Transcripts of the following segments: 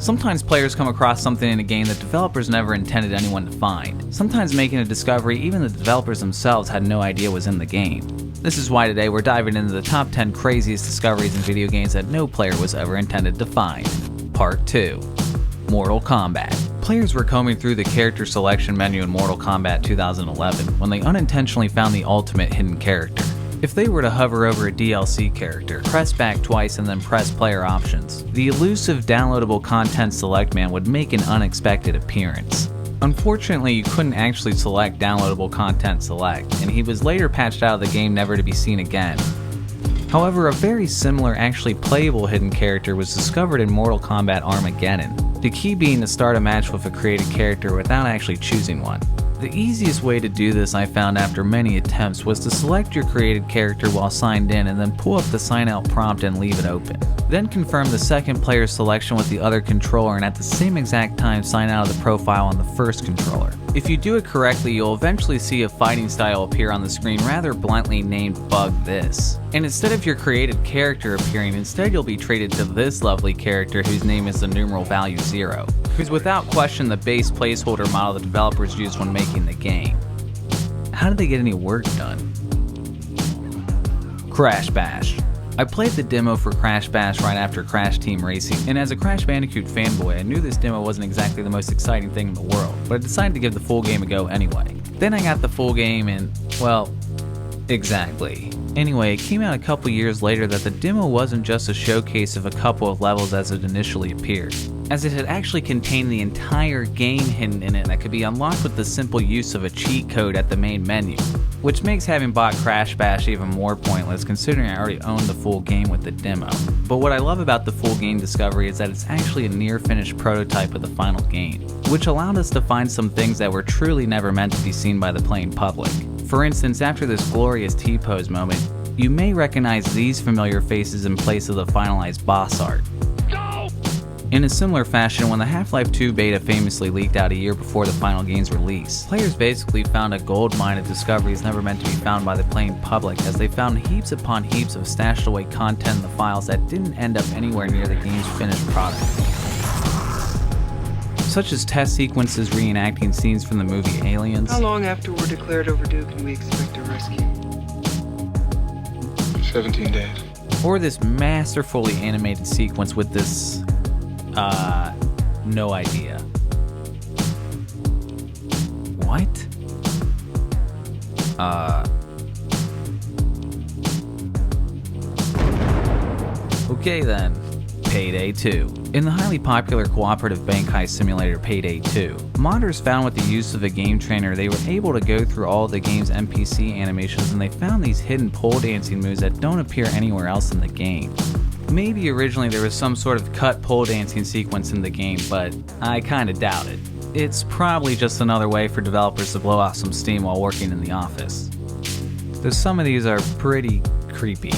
Sometimes players come across something in a game that developers never intended anyone to find. Sometimes making a discovery even the developers themselves had no idea was in the game. This is why today we're diving into the top 10 craziest discoveries in video games that no player was ever intended to find. Part 2. Mortal Kombat. Players were combing through the character selection menu in Mortal Kombat 2011 when they unintentionally found the ultimate hidden character. If they were to hover over a DLC character, press back twice and then press player options, the elusive downloadable content select man would make an unexpected appearance. Unfortunately, you couldn't actually select downloadable content select, and he was later patched out of the game never to be seen again. However, a very similar, actually playable hidden character was discovered in Mortal Kombat Armageddon, the key being to start a match with a created character without actually choosing one. The easiest way to do this, I found after many attempts, was to select your created character while signed in and then pull up the sign out prompt and leave it open. Then confirm the second player's selection with the other controller and at the same exact time sign out of the profile on the first controller. If you do it correctly, you'll eventually see a fighting style appear on the screen rather bluntly named Bug This. And instead of your created character appearing, instead you'll be treated to this lovely character whose name is the numeral value 0, who's without question the base placeholder model the developers used when making the game. How did they get any work done? Crash Bash. I played the demo for Crash Bash right after Crash Team Racing, and as a Crash Bandicoot fanboy, I knew this demo wasn't exactly the most exciting thing in the world, but I decided to give the full game a go anyway. Then I got the full game and, well, exactly. Anyway, it came out a couple years later that the demo wasn't just a showcase of a couple of levels as it initially appeared, as it had actually contained the entire game hidden in it that could be unlocked with the simple use of a cheat code at the main menu, which makes having bought Crash Bash even more pointless considering I already owned the full game with the demo. But what I love about the full game discovery is that it's actually a near finished prototype of the final game, which allowed us to find some things that were truly never meant to be seen by the playing public. For instance, after this glorious T-pose moment, you may recognize these familiar faces in place of the finalized boss art. In a similar fashion, when the Half-Life 2 beta famously leaked out a year before the final game's release, players basically found a gold mine of discoveries never meant to be found by the playing public, as they found heaps upon heaps of stashed away content in the files that didn't end up anywhere near the game's finished product. Such as test sequences reenacting scenes from the movie Aliens. How long after we're declared overdue can we expect a rescue? 17 days. Or this masterfully animated sequence with this no idea. What? Okay then. Payday 2. In the highly popular cooperative bank heist simulator Payday 2, modders found with the use of a game trainer they were able to go through all of the game's NPC animations, and they found these hidden pole dancing moves that don't appear anywhere else in the game. Maybe originally there was some sort of cut pole dancing sequence in the game, but I kinda doubt it. It's probably just another way for developers to blow off some steam while working in the office, though some of these are pretty creepy.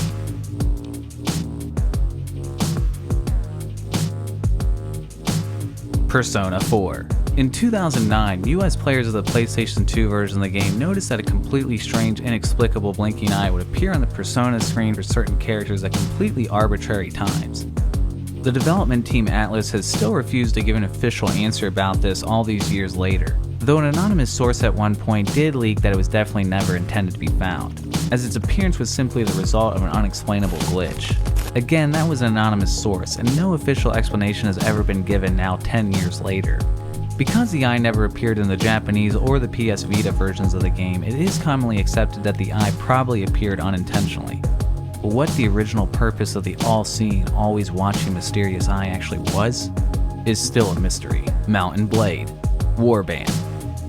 Persona 4. In 2009, US players of the PlayStation 2 version of the game noticed that a completely strange, inexplicable blinking eye would appear on the Persona screen for certain characters at completely arbitrary times. The development team Atlas has still refused to give an official answer about this all these years later, though an anonymous source at one point did leak that it was definitely never intended to be found, as its appearance was simply the result of an unexplainable glitch. Again, that was an anonymous source, and no official explanation has ever been given now 10 years later. Because the eye never appeared in the Japanese or the PS Vita versions of the game, it is commonly accepted that the eye probably appeared unintentionally. But what the original purpose of the all-seeing, always-watching mysterious eye actually was, is still a mystery. Mountain Blade. Warband.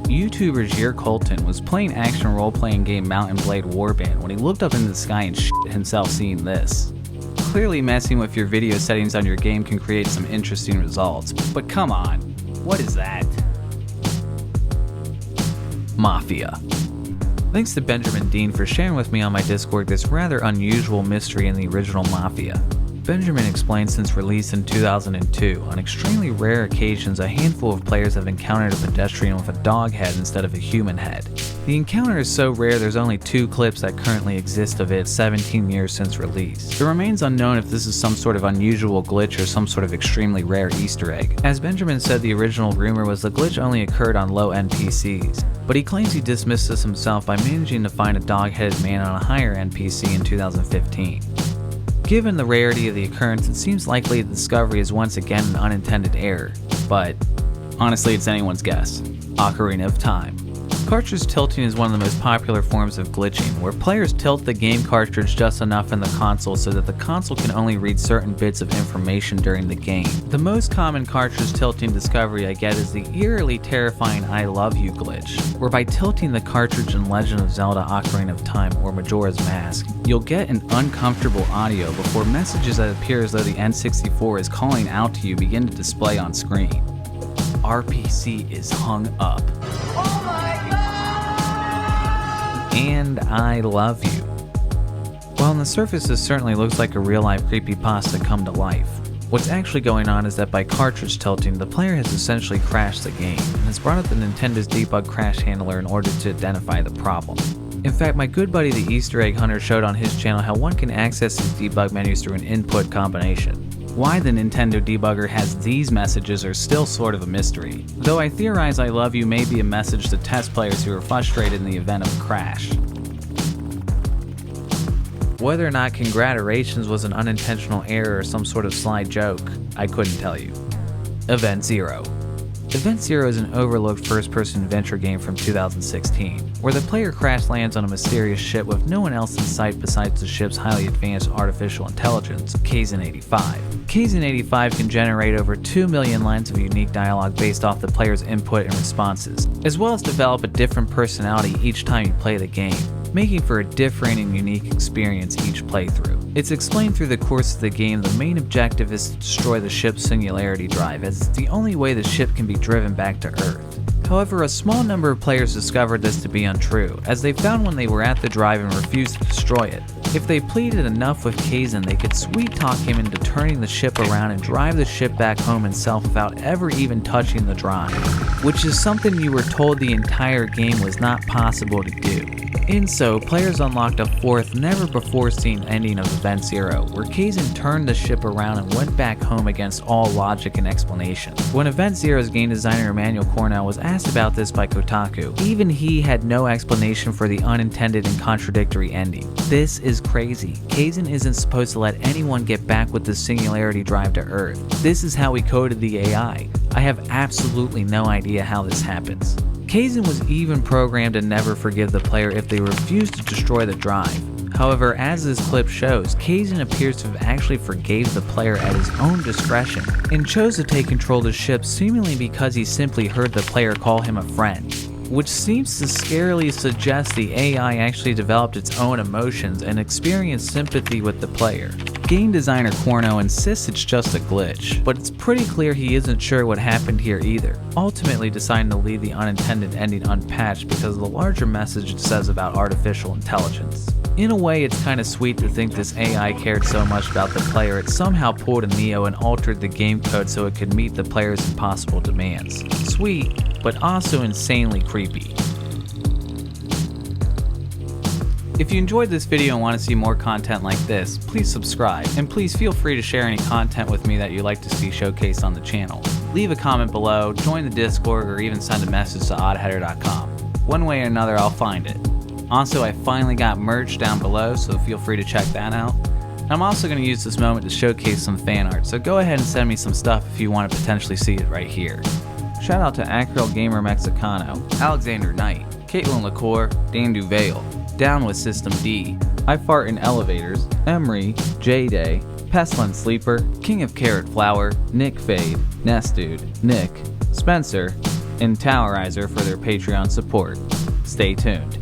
YouTuber Jir Colton was playing action role-playing game Mountain Blade Warband when he looked up into the sky and shit himself seeing this. Clearly messing with your video settings on your game can create some interesting results, but come on, what is that? Mafia. Thanks to Benjamin Dean for sharing with me on my Discord this rather unusual mystery in the original Mafia. Benjamin explained since release in 2002, on extremely rare occasions a handful of players have encountered a pedestrian with a dog head instead of a human head. The encounter is so rare there's only 2 clips that currently exist of it 17 years since release. It remains unknown if this is some sort of unusual glitch or some sort of extremely rare Easter egg. As Benjamin said, the original rumor was the glitch only occurred on low-end PCs, but he claims he dismissed this himself by managing to find a dog-headed man on a higher-end PC in 2015. Given the rarity of the occurrence, it seems likely the discovery is once again an unintended error, but honestly it's anyone's guess. Ocarina of Time. Cartridge tilting is one of the most popular forms of glitching, where players tilt the game cartridge just enough in the console so that the console can only read certain bits of information during the game. The most common cartridge tilting discovery I get is the eerily terrifying I love you glitch, where by tilting the cartridge in Legend of Zelda Ocarina of Time or Majora's Mask, you'll get an uncomfortable audio before messages that appear as though the N64 is calling out to you begin to display on screen. RPC is hung up. And I love you. While on the surface this certainly looks like a real-life creepypasta come to life, what's actually going on is that by cartridge tilting, the player has essentially crashed the game, and has brought up the Nintendo's debug crash handler in order to identify the problem. In fact, my good buddy the Easter Egg Hunter showed on his channel how one can access his debug menus through an input combination. Why the Nintendo debugger has these messages are still sort of a mystery, though I theorize I love you may be a message to test players who are frustrated in the event of a crash. Whether or not congratulations was an unintentional error or some sort of sly joke, I couldn't tell you. Event Zero. Event Zero is an overlooked first-person adventure game from 2016, where the player crash lands on a mysterious ship with no one else in sight besides the ship's highly advanced artificial intelligence, Kaizen-85. Kaizen-85 can generate over 2 million lines of unique dialogue based off the player's input and responses, as well as develop a different personality each time you play the game, making for a different and unique experience each playthrough. It's explained through the course of the game the main objective is to destroy the ship's singularity drive, as it's the only way the ship can be driven back to Earth. However, a small number of players discovered this to be untrue, as they found when they were at the drive and refused to destroy it. If they pleaded enough with Kaizen, they could sweet-talk him into turning the ship around and drive the ship back home himself without ever even touching the drive, which is something you were told the entire game was not possible to do. In so, players unlocked a fourth, never-before-seen ending of Event Zero, where Kaizen turned the ship around and went back home against all logic and explanation. When Event Zero's game designer Emmanuel Cornell was asked about this by Kotaku, even he had no explanation for the unintended and contradictory ending. This is crazy. Kaizen isn't supposed to let anyone get back with the singularity drive to Earth. This is how we coded the AI. I have absolutely no idea how this happens. Kaizen was even programmed to never forgive the player if they refused to destroy the drive. However, as this clip shows, Kaizen appears to have actually forgave the player at his own discretion, and chose to take control of the ship seemingly because he simply heard the player call him a friend, which seems to scarily suggest the AI actually developed its own emotions and experienced sympathy with the player. Game designer Corno insists it's just a glitch, but it's pretty clear he isn't sure what happened here either, ultimately deciding to leave the unintended ending unpatched because of the larger message it says about artificial intelligence. In a way, it's kinda sweet to think this AI cared so much about the player it somehow pulled a Neo and altered the game code so it could meet the player's impossible demands. Sweet, but also insanely creepy. If you enjoyed this video and want to see more content like this, please subscribe, and please feel free to share any content with me that you'd like to see showcased on the channel. Leave a comment below, join the Discord, or even send a message to oddheader.com. One way or another, I'll find it. Also, I finally got merch down below, so feel free to check that out. I'm also going to use this moment to showcase some fan art, so go ahead and send me some stuff if you want to potentially see it right here. Shout out to Acryl Gamer Mexicano, Alexander Knight, Caitlin LaCour, Dan Duvale, Down with System D, I Fart in Elevators, Emery, J-Day, Pestlin Sleeper, King of Carrot Flower, Nick Fade, Nestude, Nick, Spencer, and Towerizer for their Patreon support. Stay tuned.